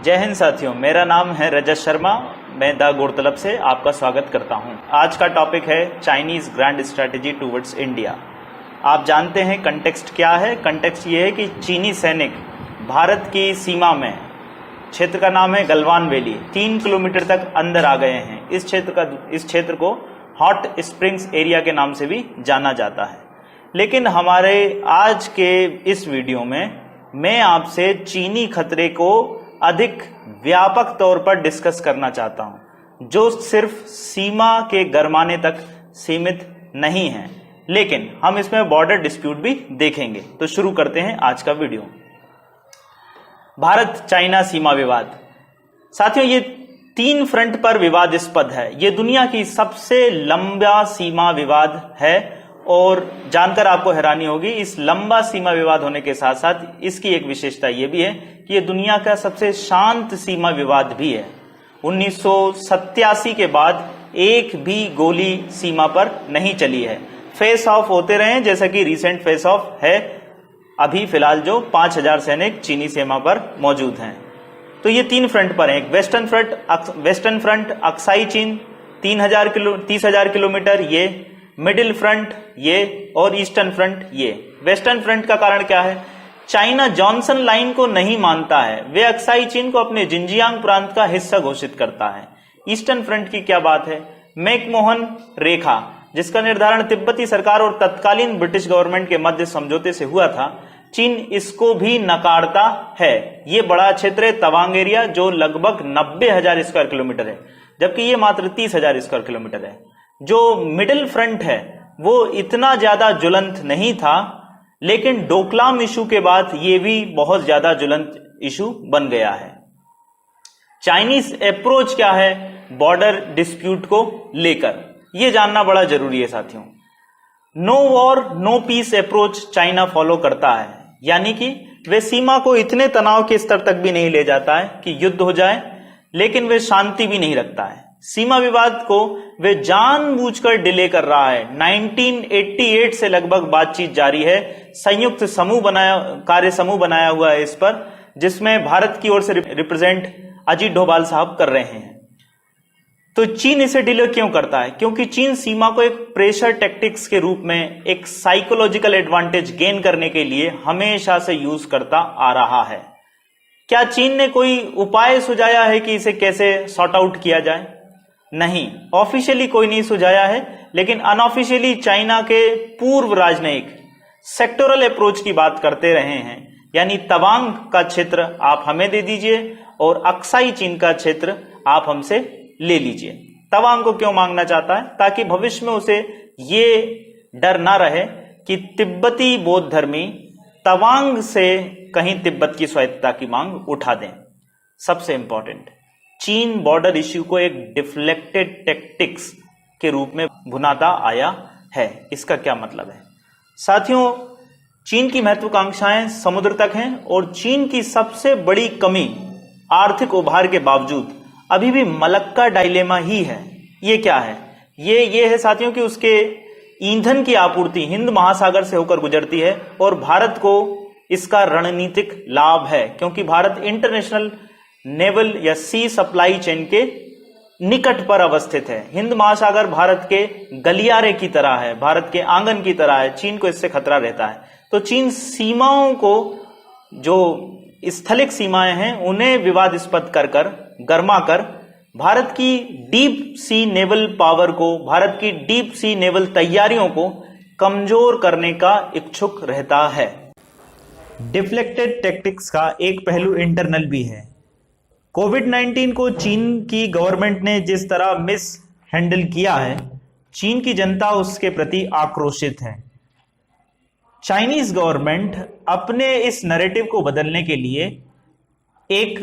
जय हिंद साथियों, मेरा नाम है रजत शर्मा। मैं द गौरतलब से आपका स्वागत करता हूं। आज का टॉपिक है Chinese grand strategy towards India. आप जानते हैं कंटेक्स्ट क्या है। कंटेक्स्ट ये है कि चीनी सैनिक भारत की सीमा में, क्षेत्र का नाम है गलवान वैली, 3 किलोमीटर तक अंदर आ गए हैं। इस क्षेत्र को हॉट स्प्रिंग्स एरिया के नाम से भी जाना जाता है। लेकिन हमारे आज के इस वीडियो में मैं आपसे चीनी खतरे को अधिक व्यापक तौर पर डिस्कस करना चाहता हूं, जो सिर्फ सीमा के गरमाने तक सीमित नहीं है, लेकिन हम इसमें बॉर्डर डिस्प्यूट भी देखेंगे। तो शुरू करते हैं आज का वीडियो। भारत चाइना सीमा विवाद। साथियों, ये 3 फ्रंट पर विवादास्पद है। ये दुनिया की सबसे लंबा सीमा विवाद है और जानकर आपको हैरानी होगी, इस लंबा सीमा विवाद होने के साथ साथ इसकी एक विशेषता यह भी है कि यह दुनिया का सबसे शांत सीमा विवाद भी है। 1987 के बाद एक भी गोली सीमा पर नहीं चली है। फेस ऑफ होते रहे, जैसा कि रिसेंट फेस ऑफ है अभी फिलहाल जो 5000 सैनिक चीनी सीमा पर मौजूद हैं। तो ये 3 फ्रंट पर हैं। वेस्टर्न फ्रंट अक्साई चीन 30,000 किलोमीटर, ये मिडिल फ्रंट ये, और ईस्टर्न फ्रंट ये। वेस्टर्न फ्रंट का कारण क्या है? चाइना जॉनसन लाइन को नहीं मानता है। वे अक्साई चीन को अपने जिंजियांग प्रांत का हिस्सा घोषित करता है। ईस्टर्न फ्रंट की क्या बात है? मैकमोहन रेखा, जिसका निर्धारण तिब्बती सरकार और तत्कालीन ब्रिटिश गवर्नमेंट के मध्य समझौते से हुआ था, चीन इसको भी नकारता है। ये बड़ा क्षेत्र है तवांग एरिया, जो लगभग 90,000 स्क्वायर किलोमीटर है, जबकि ये मात्र 30,000 स्क्वायर किलोमीटर है। जो मिडिल फ्रंट है वो इतना ज्यादा ज्वलंत नहीं था, लेकिन डोकलाम इशू के बाद ये भी बहुत ज्यादा ज्वलंत इशू बन गया है। चाइनीज अप्रोच क्या है बॉर्डर डिस्प्यूट को लेकर, यह जानना बड़ा जरूरी है साथियों। No war no peace approach China follow करता है, यानी कि वे सीमा को इतने तनाव के स्तर तक भी नहीं ले जाता है कि युद्ध हो जाए, लेकिन वे शांति भी नहीं रखता है। सीमा विवाद को वे जानबूझकर डिले कर रहा है। 1988 से लगभग बातचीत जारी है। संयुक्त कार्य समूह बनाया हुआ है इस पर, जिसमें भारत की ओर से रिप्रेजेंट अजीत डोभाल साहब कर रहे हैं। तो चीन इसे डिले क्यों करता है? क्योंकि चीन सीमा को एक प्रेशर टैक्टिक्स के रूप में, एक साइकोलॉजिकल एडवांटेज गेन करने के लिए हमेशा से यूज करता आ रहा है। क्या चीन ने कोई उपाय सुझाया है कि इसे कैसे सॉर्ट आउट किया जाए? नहीं, ऑफिशियली कोई नहीं सुझाया है, लेकिन अनऑफिशियली चाइना के पूर्व राजनयिक सेक्टोरल अप्रोच की बात करते रहे हैं, यानी तवांग का क्षेत्र आप हमें दे दीजिए और अक्साई चीन का क्षेत्र आप हमसे ले लीजिए। तवांग को क्यों मांगना चाहता है? ताकि भविष्य में उसे ये डर ना रहे कि तिब्बती बौद्ध धर्मी तवांग से कहीं तिब्बत की स्वायत्तता की मांग उठा दें। सबसे इंपॉर्टेंट, चीन बॉर्डर इश्यू को एक डिफ्लेक्टेड टैक्टिक्स के रूप में भुनाता आया है। इसका क्या मतलब है? साथियों, चीन की महत्वाकांक्षाएं समुद्र तक हैं और चीन की सबसे बड़ी कमी आर्थिक उभार के बावजूद अभी भी मलक्का डायलेमा ही है। ये क्या है? ये है साथियों कि उसके ईंधन की आपूर्ति हिंद महासागर से होकर गुजरती है और भारत को इसका रणनीतिक लाभ है, क्योंकि भारत इंटरनेशनल नेवल या सी सप्लाई चेन के निकट पर अवस्थित है। हिंद महासागर भारत के गलियारे की तरह है, भारत के आंगन की तरह है। चीन को इससे खतरा रहता है। तो चीन सीमाओं को, जो स्थलिक सीमाएं हैं, उन्हें विवादास्पद गरमा कर भारत की डीप सी नेवल पावर को, भारत की डीप सी नेवल तैयारियों को कमजोर करने का इच्छुक रहता है। डिफ्लेक्टेड टैक्टिक्स का एक पहलू इंटरनल भी है। कोविड-19 को चीन की गवर्नमेंट ने जिस तरह मिस हैंडल किया है, चीन की जनता उसके प्रति आक्रोशित है। चाइनीज गवर्नमेंट अपने इस नैरेटिव को बदलने के लिए एक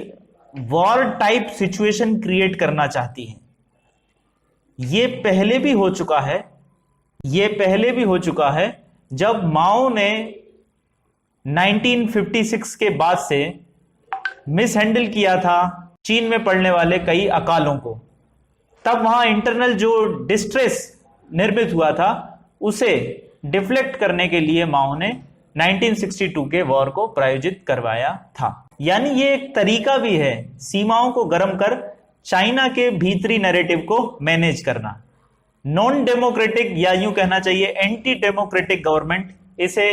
वॉर टाइप सिचुएशन क्रिएट करना चाहती है। ये पहले भी हो चुका है जब माओ ने 1956 के बाद से मिस हैंडल किया था चीन में पड़ने वाले कई अकालों को। तब वहां इंटरनल जो डिस्ट्रेस निर्मित हुआ था उसे डिफ्लेक्ट करने के लिए माओ ने 1962 के वॉर को प्रायोजित करवाया था। यानी ये एक तरीका भी है सीमाओं को गर्म कर चाइना के भीतरी नैरेटिव को मैनेज करना। नॉन डेमोक्रेटिक या यूं कहना चाहिए एंटी डेमोक्रेटिक गवर्नमेंट इसे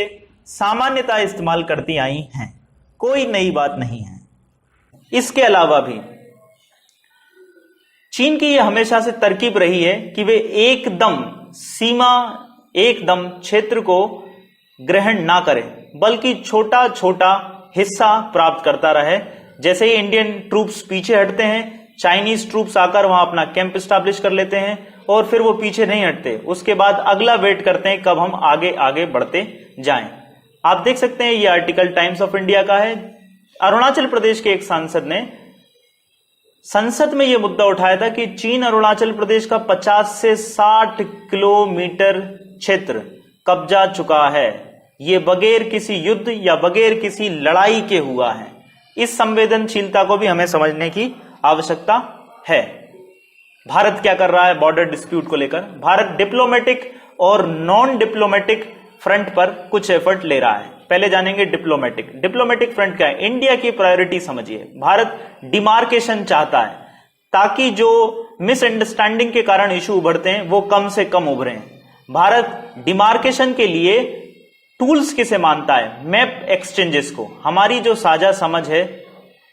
सामान्यतः इस्तेमाल करती आई हैं, कोई नई बात नहीं है। इसके अलावा भी चीन की यह हमेशा से तरकीब रही है कि वे एकदम क्षेत्र को ग्रहण ना करें, बल्कि छोटा छोटा हिस्सा प्राप्त करता रहे। जैसे ही इंडियन ट्रूप्स पीछे हटते हैं, चाइनीज ट्रूप्स आकर वहां अपना कैंप स्टैब्लिश कर लेते हैं और फिर वो पीछे नहीं हटते। उसके बाद अगला वेट करते हैं कब हम आगे आगे बढ़ते जाएं। आप देख सकते हैं ये आर्टिकल टाइम्स ऑफ इंडिया का है। अरुणाचल प्रदेश के एक सांसद ने संसद में यह मुद्दा उठाया था कि चीन अरुणाचल प्रदेश का 50 से 60 किलोमीटर क्षेत्र कब्जा चुका है। ये बगैर किसी युद्ध या बगैर किसी लड़ाई के हुआ है। इस संवेदनशीलता को भी हमें समझने की आवश्यकता है। भारत क्या कर रहा है बॉर्डर डिस्प्यूट को लेकर? भारत डिप्लोमेटिक और नॉन डिप्लोमेटिक फ्रंट पर कुछ एफर्ट ले रहा है। पहले जानेंगे डिप्लोमेटिक फ्रंट क्या है। इंडिया की प्रायोरिटी समझिए। भारत डिमार्केशन चाहता है ताकि जो मिसअंडरस्टैंडिंग के कारण इशू उभरते हैं वो कम से कम उभरे हैं। भारत डिमार्केशन के लिए टूल्स किसे मानता है? मैप एक्सचेंजेस को। हमारी जो साझा समझ है,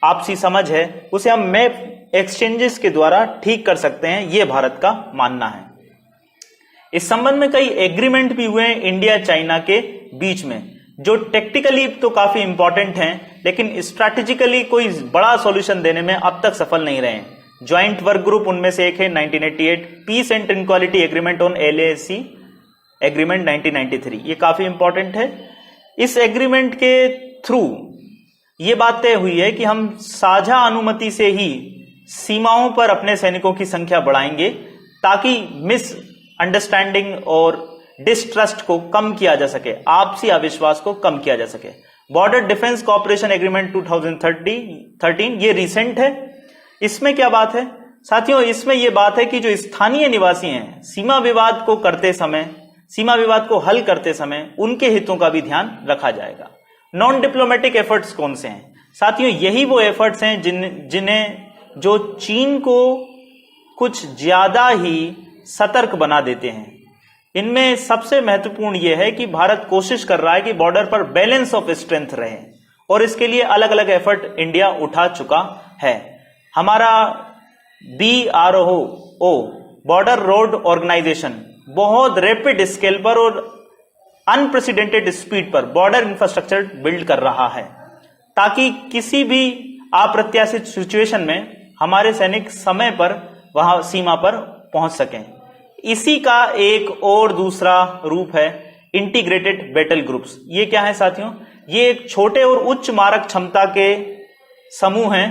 आपसी समझ है, उसे हम मैप एक्सचेंजेस के द्वारा ठीक कर सकते हैं, यह भारत का मानना है। इस संबंध में कई एग्रीमेंट भी हुए हैं इंडिया चाइना के बीच में, जो टेक्निकली तो काफी इंपॉर्टेंट हैं, लेकिन स्ट्रैटेजिकली कोई बड़ा सॉल्यूशन देने में अब तक सफल नहीं रहे हैं। ज्वाइंट वर्क ग्रुप उनमें से एक है 1988, peace and tranquillity agreement on LAC agreement 1993, ये काफी इंपॉर्टेंट है। इस एग्रीमेंट के थ्रू ये बात तय हुई है कि हम साझा अनुमति से ही सीमाओं पर अपने सैनिकों की संख्या बढ़ाएंगे ताकि मिस अंडरस्टैंडिंग और डिस्ट्रस्ट को कम किया जा सके, आपसी अविश्वास को कम किया जा सके। बॉर्डर डिफेंस कोऑपरेशन एग्रीमेंट 2013 ये रिसेंट है। इसमें क्या बात है साथियों? इसमें यह बात है कि जो स्थानीय निवासी हैं, सीमा विवाद को हल करते समय उनके हितों का भी ध्यान रखा जाएगा। नॉन डिप्लोमेटिक एफर्ट्स कौन से हैं साथियों? यही वो एफर्ट्स हैं जो चीन को कुछ ज्यादा ही सतर्क बना देते हैं। इनमें सबसे महत्वपूर्ण यह है कि भारत कोशिश कर रहा है कि बॉर्डर पर बैलेंस ऑफ स्ट्रेंथ रहे, और इसके लिए अलग अलग एफर्ट इंडिया उठा चुका है। हमारा BRO बॉर्डर रोड ऑर्गेनाइजेशन बहुत रैपिड स्केल पर और अनप्रेसिडेंटेड स्पीड पर बॉर्डर इंफ्रास्ट्रक्चर बिल्ड कर रहा है ताकि किसी भी अप्रत्याशित सिचुएशन में हमारे सैनिक समय पर वहां सीमा पर पहुंच सकें। इसी का एक और दूसरा रूप है इंटीग्रेटेड बैटल ग्रुप्स। ये क्या है साथियों? ये एक छोटे और उच्च मारक क्षमता के समूह हैं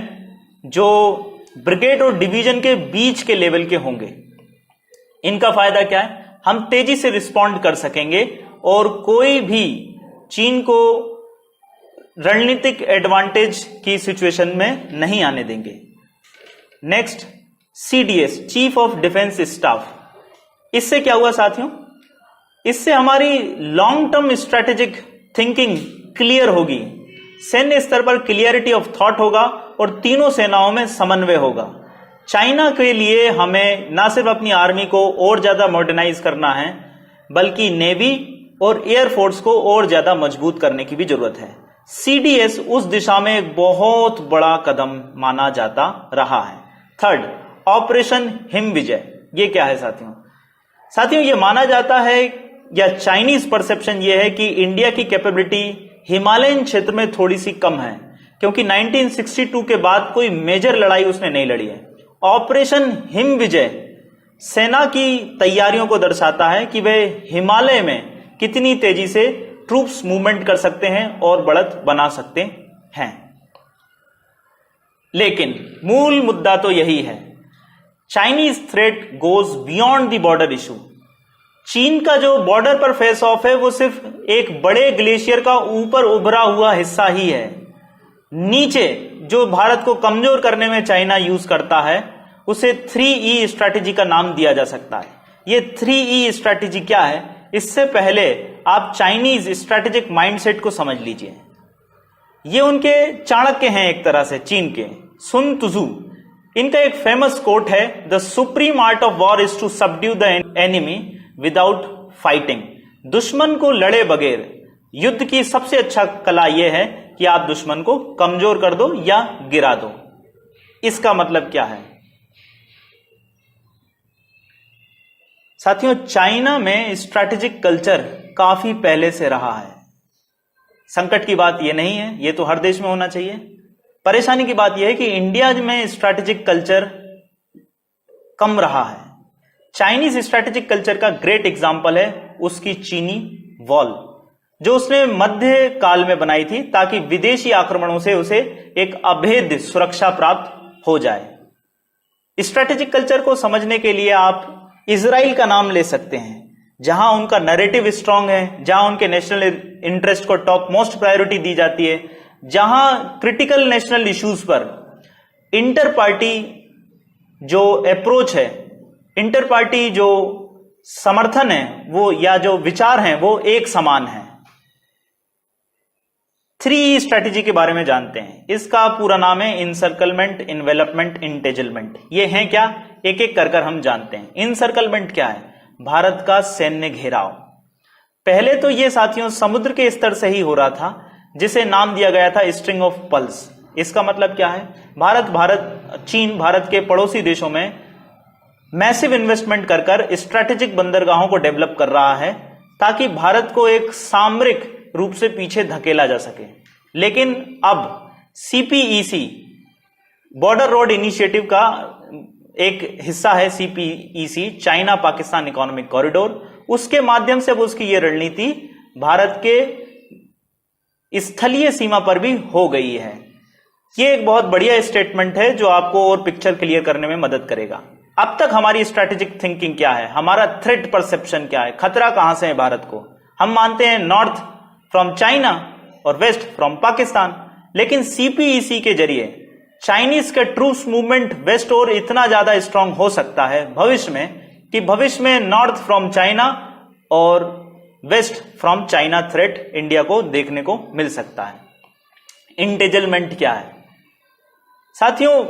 जो ब्रिगेड और डिवीजन के बीच के लेवल के होंगे। इनका फायदा क्या है? हम तेजी से रिस्पॉन्ड कर सकेंगे और कोई भी चीन को रणनीतिक एडवांटेज की सिचुएशन में नहीं आने देंगे। Next, CDS chief of defence staff. इससे क्या हुआ साथियों? इससे हमारी long term strategic thinking clear होगी, सैन्य स्तर पर क्लियरिटी ऑफ थॉट होगा और तीनों सेनाओं में समन्वय होगा। चाइना के लिए हमें ना सिर्फ अपनी आर्मी को और ज्यादा मॉडर्नाइज करना है, बल्कि नेवी और एयरफोर्स को और ज्यादा मजबूत करने की भी जरूरत है। CDS उस दिशा में एक बहुत बड़ा कदम माना जाता रहा है। Third, operation Himvijay. ये क्या है साथियों? ये माना जाता है या चाइनीज परसेप्शन ये है कि इंडिया की कैपेबिलिटी हिमालयन क्षेत्र में थोड़ी सी कम है, क्योंकि 1962 के बाद कोई मेजर लड़ाई उसने नहीं लड़ी है। ऑपरेशन हिमविजय सेना की तैयारियों को दर्शाता है कि वे हिमालय में कितनी तेजी से ट्रूप्स मूवमेंट कर सकते हैं और बढ़त बना सकते हैं। लेकिन मूल मुद्दा तो यही है, Chinese threat goes beyond the border issue. चीन का जो बॉर्डर पर फेस ऑफ है वो सिर्फ एक बड़े ग्लेशियर का ऊपर उभरा हुआ हिस्सा ही है। नीचे जो भारत को कमजोर करने में चाइना यूज करता है उसे 3E स्ट्रैटेजी का नाम दिया जा सकता है। ये 3E स्ट्रैटेजी क्या है? इससे पहले आप चाइनीज स्ट्रैटेजिक माइंडसेट को समझ लीजिए। ये उनके चाणक्य हैं एक तरह से, चीन के सुन त्सू। इनका एक फेमस कोट है, the supreme art of war is to subdue the enemy without fighting. दुश्मन को लड़े बगैर युद्ध की सबसे अच्छा कला यह है कि आप दुश्मन को कमजोर कर दो या गिरा दो। इसका मतलब क्या है साथियों? चाइना में स्ट्रैटेजिक कल्चर काफी पहले से रहा है। संकट की बात यह नहीं है, यह तो हर देश में होना चाहिए। परेशानी की बात यह है कि इंडिया में स्ट्रैटेजिक कल्चर कम रहा है। चाइनीज स्ट्रैटेजिक कल्चर का ग्रेट एग्जांपल है उसकी चीनी वॉल, जो उसने मध्य काल में बनाई थी ताकि विदेशी आक्रमणों से उसे एक अभेद्य सुरक्षा प्राप्त हो जाए। स्ट्रैटेजिक कल्चर को समझने के लिए आप इजराइल का नाम ले सकते हैं, जहां उनका नैरेटिव स्ट्रांग है, जहां उनके नेशनल इंटरेस्ट को टॉप मोस्ट प्रायोरिटी दी जाती है, जहां क्रिटिकल नेशनल इश्यूज पर इंटर पार्टी जो अप्रोच है, इंटर पार्टी जो समर्थन है वो या जो विचार हैं वो एक समान है। 3E स्ट्रैटेजी के बारे में जानते हैं। इसका पूरा नाम है इनसर्कलमेंट, इन्वेलपमेंट, इंटेजलमेंट। ये हैं क्या, एक एक कर हम जानते हैं। इनसर्कलमेंट क्या है? भारत का सैन्य घेराव। पहले तो ये साथियों समुद्र के स्तर से ही हो रहा था, जिसे नाम दिया गया था स्ट्रिंग ऑफ पल्स। इसका मतलब क्या है? चीन भारत के पड़ोसी देशों में मैसिव इन्वेस्टमेंट कर स्ट्रैटेजिक बंदरगाहों को डेवलप कर रहा है ताकि भारत को एक सामरिक रूप से पीछे धकेला जा सके। लेकिन अब CPEC बॉर्डर रोड इनिशिएटिव का एक हिस्सा है CPEC, China Pakistan economic corridor. उसके माध्यम से अब उसकी यह रणनीति भारत के स्थलीय सीमा पर भी हो गई है। यह एक बहुत बढ़िया स्टेटमेंट है जो आपको और पिक्चर क्लियर करने में मदद करेगा। अब तक हमारी स्ट्रैटेजिक थिंकिंग क्या है, हमारा थ्रेट परसेप्शन क्या है, खतरा कहां से है भारत को? हम मानते हैं नॉर्थ फ्रॉम चाइना और वेस्ट फ्रॉम पाकिस्तान, लेकिन CPEC के जरिए चाइनीज का ट्रूप्स मूवमेंट वेस्ट और इतना ज्यादा स्ट्रांग हो सकता है भविष्य में कि भविष्य में नॉर्थ फ्रॉम चाइना और west from China threat India को देखने को मिल सकता है। इंटेजलमेंट क्या है साथियों?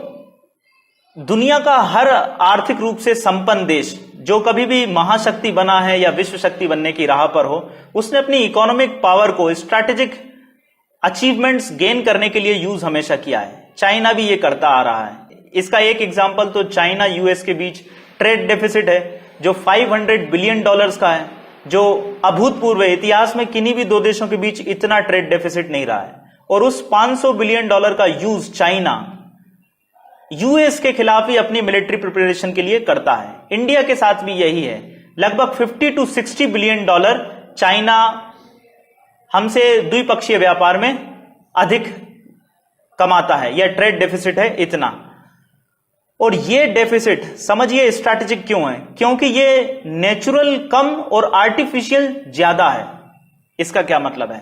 दुनिया का हर आर्थिक रूप से संपन्न देश जो कभी भी महाशक्ति बना है या विश्व शक्ति बनने की राह पर हो, उसने अपनी इकोनॉमिक पावर को स्ट्रैटेजिक अचीवमेंट्स गेन करने के लिए यूज हमेशा किया है। चाइना भी ये करता आ रहा है। इसका एक एग्जांपल तो चाइना US के बीच ट्रेड डेफिसिट है जो $500 बिलियन का है, जो अभूतपूर्व है। इतिहास में किन्हीं भी दो देशों के बीच इतना ट्रेड डेफिसिट नहीं रहा है। और उस $500 बिलियन का यूज चाइना US के खिलाफ ही अपनी मिलिट्री प्रिपरेशन के लिए करता है। इंडिया के साथ भी यही है। लगभग $50 to $60 बिलियन चाइना हमसे द्विपक्षीय व्यापार में अधिक कमाता है। यह ट्रेड डेफिसिट है इतना। और यह डेफिसिट समझिए स्ट्रैटेजिक क्यों है? क्योंकि यह नेचुरल कम और आर्टिफिशियल ज्यादा है। इसका क्या मतलब है?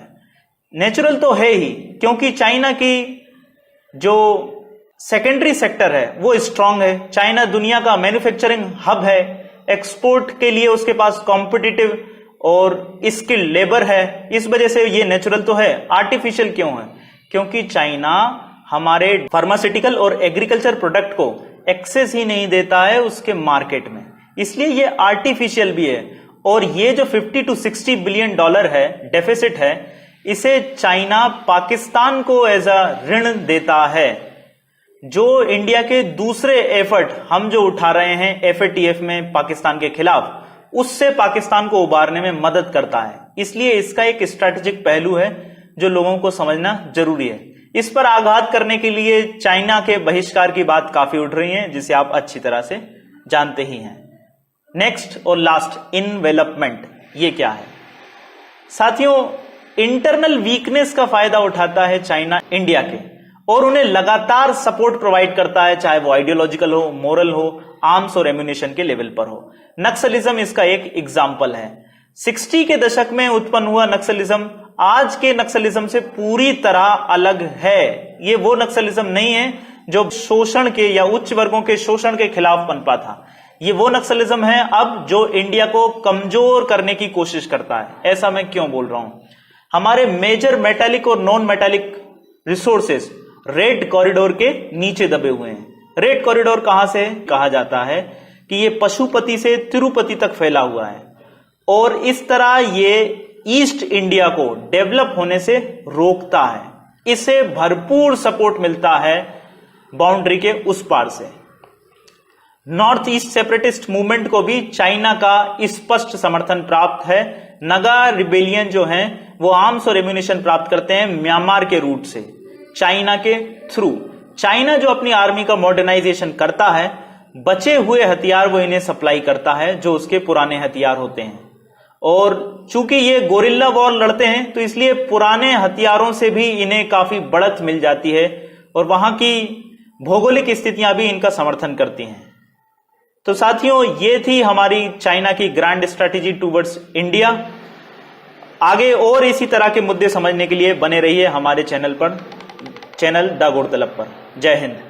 नेचुरल तो है ही, क्योंकि चाइना की जो सेकेंडरी सेक्टर है वो स्ट्रांग है। चाइना दुनिया का मैन्युफैक्चरिंग हब है। एक्सपोर्ट के लिए उसके पास कॉम्पिटिटिव और स्किल्ड लेबर है। इस वजह से ये नेचुरल तो है। आर्टिफिशियल क्यों है? क्योंकि चाइना हमारे फार्मास्यूटिकल और एग्रीकल्चर प्रोडक्ट को एक्सेस ही नहीं देता है उसके मार्केट में, इसलिए ये आर्टिफिशियल भी है। और ये जो $50 to $60 बिलियन है डेफिसिट है, इसे चाइना पाकिस्तान को एज अ ऋण देता है। जो इंडिया के दूसरे एफर्ट हम जो उठा रहे हैं FATF में पाकिस्तान के खिलाफ, उससे पाकिस्तान को उबारने में मदद करता है। इसलिए इसका एक स्ट्रैटेजिक पहलू है जो लोगों को समझना जरूरी है। इस पर आघात करने के लिए चाइना के बहिष्कार की बात काफी उठ रही है, जिसे आप अच्छी तरह से जानते ही हैं। नेक्स्ट और लास्ट, इनवेलपमेंट। ये क्या है साथियों? इंटरनल वीकनेस का फायदा उठाता है चाइना इंडिया के और उन्हें लगातार सपोर्ट प्रोवाइड करता है, चाहे वो आइडियोलॉजिकल हो, मोरल हो, आर्म्स और एम्यूनिशन के लेवल पर हो। नक्सलिज्म इसका एक एग्जाम्पल है। 60 के दशक में उत्पन्न हुआ नक्सलिज्म आज के नक्सलिज्म से पूरी तरह अलग है। ये वो नक्सलिज्म नहीं है जो शोषण के या उच्च वर्गों के शोषण के खिलाफ पनपा था। ये वो नक्सलिज्म है अब जो इंडिया को कमजोर करने की कोशिश करता है। ऐसा मैं क्यों बोल रहा हूं? हमारे मेजर मेटालिक और non metallic resources red corridor के नीचे दबे हुए हैं। रेड कॉरिडोर कहां से कहा जाता है कि ये पशुपति से तिरुपति तक फैला हुआ है और इस तरह ये ईस्ट इंडिया को डेवलप होने से रोकता है। इसे भरपूर सपोर्ट मिलता है बाउंड्री के उस पार से। नॉर्थ ईस्ट सेपरेटिस्ट मूवमेंट को भी चाइना का स्पष्ट समर्थन प्राप्त है। नगा रिबेलियन जो हैं वो आर्म्स और एम्यूनिशन प्राप्त करते हैं म्यांमार के रूट से, चाइना के थ्रू। चाइना जो अपनी आर्मी का मॉडर्नाइजेशन करता है, बचे हुए हथियार वो इन्हें सप्लाई करता है जो उसके पुराने हथियार होते हैं। और चूंकि ये गोरिल्ला वॉर लड़ते हैं तो इसलिए पुराने हथियारों से भी इन्हें काफी बढ़त मिल जाती है और वहां की भौगोलिक स्थितियां भी इनका समर्थन करती हैं। तो साथियों, ये थी हमारी चाइना की ग्रैंड स्ट्रैटेजी टुवर्ड्स इंडिया। आगे और इसी तरह के मुद्दे समझने के लिए बने रहिए हमारे चैनल द गौरतलब पर। जय हिंद।